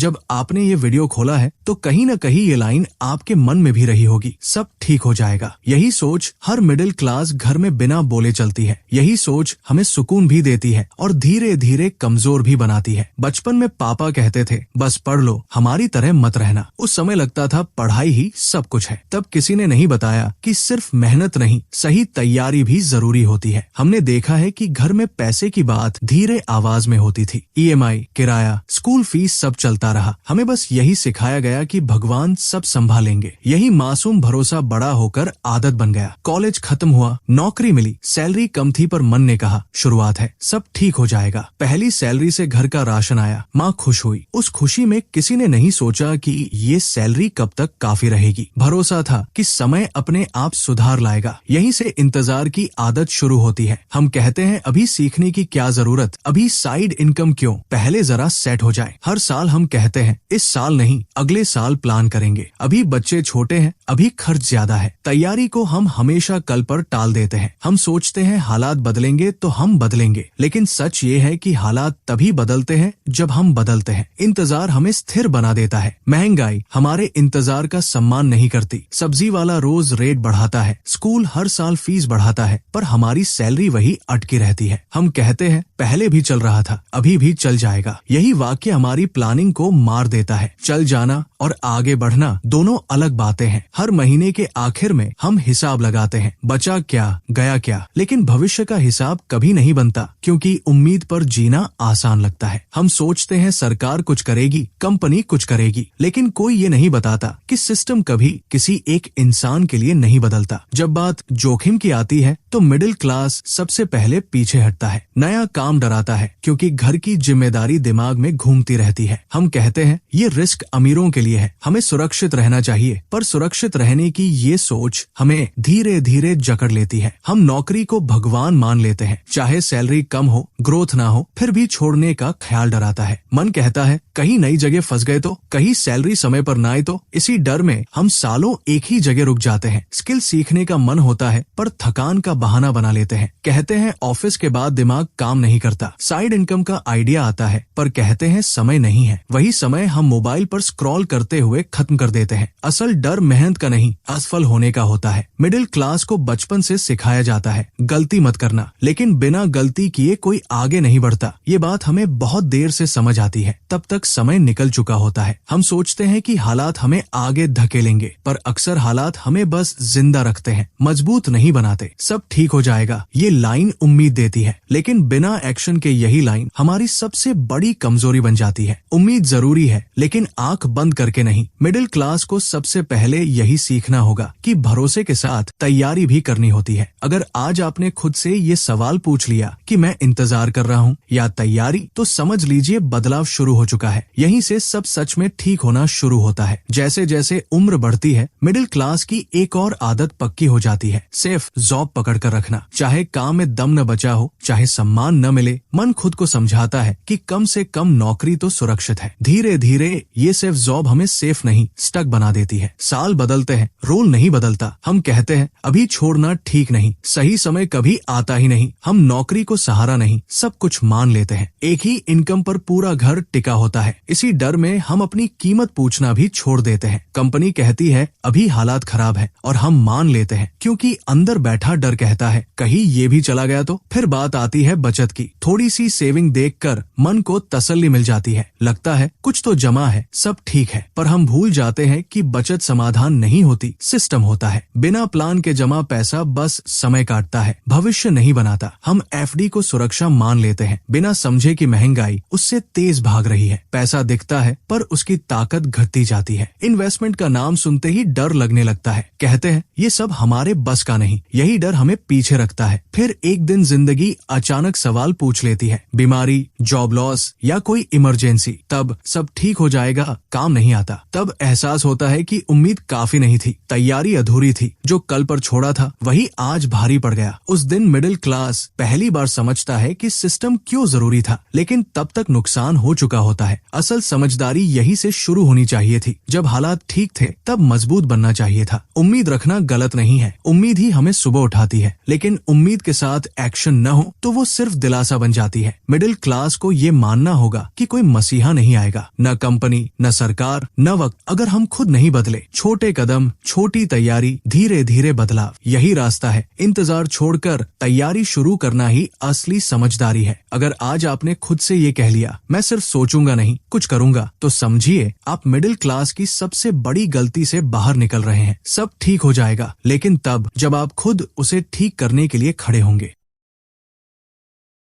जब आपने ये वीडियो खोला है तो कहीं न कहीं ये लाइन आपके मन में भी रही होगी, सब ठीक हो जाएगा। यही सोच हर मिडिल क्लास घर में बिना बोले चलती है। यही सोच हमें सुकून भी देती है और धीरे धीरे कमजोर भी बनाती है। बचपन में पापा कहते थे बस पढ़ लो, हमारी तरह मत रहना। उस समय लगता था पढ़ाई ही सब कुछ है। तब किसी ने नहीं बताया कि सिर्फ मेहनत नहीं, सही तैयारी भी जरूरी होती है। हमने देखा है कि घर में पैसे की बात धीरे आवाज में होती थी। EMI, किराया, स्कूल फीस सब चलता रहा। हमें बस यही सिखाया गया कि भगवान सब संभालेंगे। यही मासूम भरोसा बड़ा होकर आदत बन गया। कॉलेज खत्म हुआ, नौकरी मिली, सैलरी कम थी पर मन ने कहा शुरुआत है, सब ठीक हो जाएगा। पहली सैलरी से घर का राशन आया, माँ खुश हुई। उस खुशी में किसी ने नहीं सोचा कि ये सैलरी कब तक काफी रहेगी। भरोसा था कि समय अपने आप सुधार लाएगा। यहीं से इंतजार की आदत शुरू होती है। हम कहते हैं अभी सीखने की क्या जरूरत, अभी साइड इनकम क्यों, पहले जरा सेट हो जाए। हर साल हम कहते हैं इस साल नहीं, अगले साल प्लान करेंगे। अभी बच्चे छोटे हैं, अभी खर्च ज्यादा है। तैयारी को हम हमेशा कल पर टाल देते हैं। हम सोचते हैं हालात बदलेंगे तो हम बदलेंगे, लेकिन सच ये है कि हालात तभी बदलते हैं जब हम बदलते हैं। इंतजार हमें स्थिर बना देता है। महंगाई हमारे इंतजार का सम्मान नहीं करती। सब्जी वाला रोज रेट बढ़ाता है, स्कूल हर साल फीस बढ़ाता है, पर हमारी सैलरी वही अटकी रहती है। हम कहते हैं पहले भी चल रहा था, अभी भी चल जाएगा। यही वाक्य हमारी प्लानिंग को मार देता है। चल जाना और आगे बढ़ना दोनों अलग बातें हैं। हर महीने के आखिर में हम हिसाब लगाते हैं, बचा क्या, गया क्या, लेकिन भविष्य का हिसाब कभी नहीं बनता, क्योंकि उम्मीद पर जीना आसान लगता है। हम सोचते हैं सरकार कुछ करेगी, कंपनी कुछ करेगी, लेकिन कोई ये नहीं बताता कि सिस्टम कभी किसी एक इंसान के लिए नहीं बदलता। जब बात जोखिम की आती है तो मिडिल क्लास सबसे पहले पीछे हटता है। नया काम डराता है, क्योंकि घर की जिम्मेदारी दिमाग में घूमती रहती है। हम कहते हैं ये रिस्क अमीरों के लिए है, हमें सुरक्षित रहना चाहिए, पर सुरक्षित रहने की ये सोच हमें धीरे धीरे जकड़ लेती है। हम नौकरी को भगवान मान लेते हैं, चाहे सैलरी कम हो, ग्रोथ ना हो, फिर भी छोड़ने का ख्याल डराता है। मन कहता है कहीं नई जगह फंस गए तो, कहीं सैलरी समय पर ना आए तो। इसी डर में हम सालों एक ही जगह रुक जाते हैं। स्किल सीखने का मन होता है पर थकान का बहाना बना लेते हैं। कहते हैं ऑफिस के बाद दिमाग काम नहीं करता। साइड इनकम का आइडिया आता है पर कहते हैं समय नहीं है। वही समय हम मोबाइल पर स्क्रॉल करते हुए खत्म कर देते हैं। असल डर मेहनत का नहीं, असफल होने का होता है। मिडिल क्लास को बचपन से सिखाया जाता है गलती मत करना, लेकिन बिना गलती किए कोई आगे नहीं बढ़ता। ये बात हमें बहुत देर से समझ आती है, तब तक समय निकल चुका होता है। हम सोचते हैं कि हालात हमें आगे धकेलेंगे, पर अक्सर हालात हमें बस जिंदा रखते हैं, मजबूत नहीं बनाते। सब ठीक हो जाएगा ये लाइन उम्मीद देती है, लेकिन बिना एक्शन के यही लाइन हमारी सबसे बड़ी कमजोरी बन जाती है। उम्मीद जरूरी है, लेकिन आंख बंद करके नहीं। मिडिल क्लास को सबसे पहले यही सीखना होगा कि भरोसे के साथ तैयारी भी करनी होती है। अगर आज आपने खुद से ये सवाल पूछ लिया कि मैं इंतजार कर रहा हूँ या तैयारी, तो समझ लीजिए बदलाव शुरू हो चुका है। यहीं से सब सच में ठीक होना शुरू होता है। जैसे जैसे उम्र बढ़ती है, मिडिल क्लास की एक और आदत पक्की हो जाती है, सिर्फ जॉब पकड़ कर रखना। चाहे काम में दम न बचा हो, चाहे सम्मान न मिले, मन खुद को समझाता है कि कम से कम नौकरी तो सुरक्षित है। धीरे धीरे ये सिर्फ जॉब हमें सेफ नहीं, स्टक बना देती है। साल बदलते हैं, रोल नहीं बदलता। हम कहते हैं अभी छोड़ना ठीक नहीं, सही समय कभी आता ही नहीं। हम नौकरी को सहारा नहीं, सब कुछ मान लेते हैं। एक ही इनकम पर पूरा घर टिका होता है। इसी डर में हम अपनी कीमत पूछना भी छोड़ देते हैं। कंपनी कहती है अभी हालात खराब है और हम मान लेते हैं, क्योंकि अंदर बैठा डर कहता है कहीं ये भी चला गया तो। फिर बात आती है बचत की। थोड़ी सी सेविंग देखकर मन को तसल्ली मिल जाती है, लगता है कुछ तो जमा है, सब ठीक है। पर हम भूल जाते हैं कि बचत समाधान नहीं होती, सिस्टम होता है। बिना प्लान के जमा पैसा बस समय काटता है, भविष्य नहीं बनाता। हम FD को सुरक्षा मान लेते हैं, बिना समझे कि महंगाई उससे तेज भाग रही है। पैसा दिखता है पर उसकी ताकत घटती जाती है। इन्वेस्टमेंट का नाम सुनते ही डर लगने लगता है। कहते हैं ये सब हमारे बस का नहीं। यही डर हमें पीछे रखता है। फिर एक दिन जिंदगी अचानक सवाल पूछ लेती है, बीमारी, जॉब लॉस या कोई इमरजेंसी। तब सब ठीक हो जाएगा काम नहीं आता। तब एहसास होता है कि उम्मीद काफी नहीं थी, तैयारी अधूरी थी। जो कल पर छोड़ा था वही आज भारी पड़ गया। उस दिन मिडिल क्लास पहली बार समझता है कि सिस्टम क्यों जरूरी था, लेकिन तब तक नुकसान हो चुका होता है। असल समझदारी यही से शुरू होनी चाहिए थी। जब हालात ठीक थे तब मजबूत बनना चाहिए था। उम्मीद रखना गलत नहीं है, उम्मीद ही हमें सुबह उठाती है, लेकिन उम्मीद के साथ एक्शन न हो तो वो सिर्फ दिलासा बन जाती है। मिडिल क्लास को ये मानना होगा कि कोई मसीहा नहीं आएगा, न कंपनी, न सरकार, न वक्त। अगर हम खुद नहीं बदले, छोटे कदम, छोटी तैयारी, धीरे धीरे बदलाव, यही रास्ता है। इंतजार छोड़कर तैयारी शुरू करना ही असली समझदारी है। अगर आज आपने खुद से ये कह लिया, मैं सिर्फ सोचूंगा नहीं, कुछ करूंगा, तो समझिए आप मिडिल क्लास की सबसे बड़ी गलती से बाहर निकल रहे हैं। सब ठीक हो जाएगा, लेकिन तब जब आप खुद उसे ठीक करने के लिए खड़े होंगे।